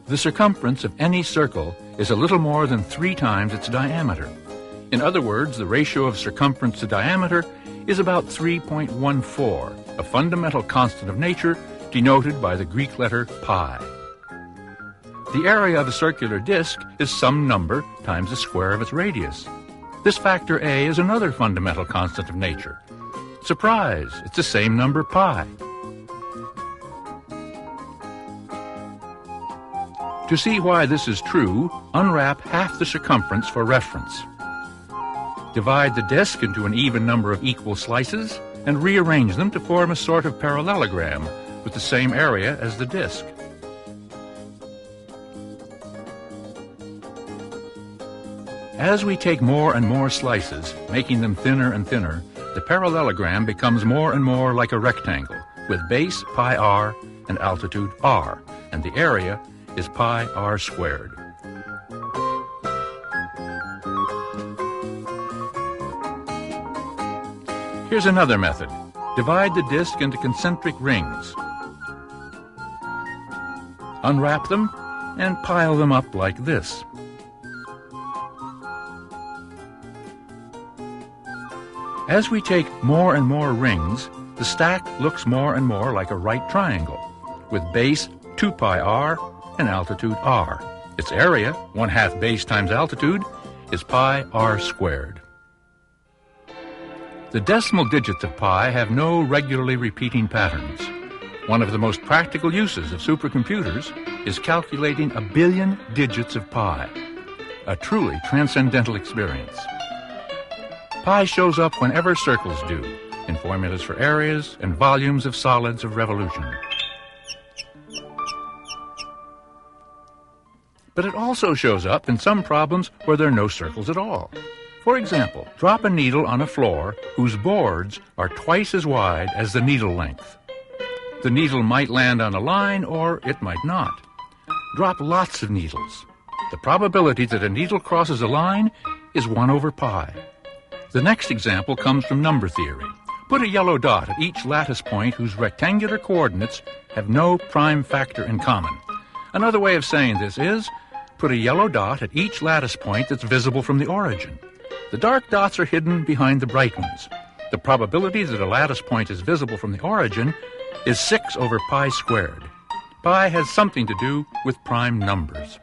The circumference of any circle is a little more than 3 times its diameter. In other words, the ratio of circumference to diameter is about 3.14, a fundamental constant of nature denoted by the Greek letter pi. The area of a circular disk is some number times the square of its radius. This factor A is another fundamental constant of nature. Surprise! It's the same number pi. To see why this is true, unwrap half the circumference for reference. Divide the disk into an even number of equal slices and rearrange them to form a sort of parallelogram with the same area as the disk. As we take more and more slices, making them thinner and thinner, the parallelogram becomes more and more like a rectangle, with base pi r and altitude r, and the area is pi r squared. Here's another method. Divide the disk into concentric rings. Unwrap them and pile them up like this. As we take more and more rings, the stack looks more and more like a right triangle, with base 2 pi r and altitude r. Its area, 1/2 base times altitude, is pi r squared. The decimal digits of pi have no regularly repeating patterns. One of the most practical uses of supercomputers is calculating 1 billion digits of pi, a truly transcendental experience. Pi shows up whenever circles do, in formulas for areas and volumes of solids of revolution. But it also shows up in some problems where there are no circles at all. For example, drop a needle on a floor whose boards are twice as wide as the needle length. The needle might land on a line or it might not. Drop lots of needles. The probability that a needle crosses a line is 1/pi. The next example comes from number theory. Put a yellow dot at each lattice point whose rectangular coordinates have no prime factor in common. Another way of saying this is, put a yellow dot at each lattice point that's visible from the origin. The dark dots are hidden behind the bright ones. The probability that a lattice point is visible from the origin is 6/pi squared. Pi has something to do with prime numbers.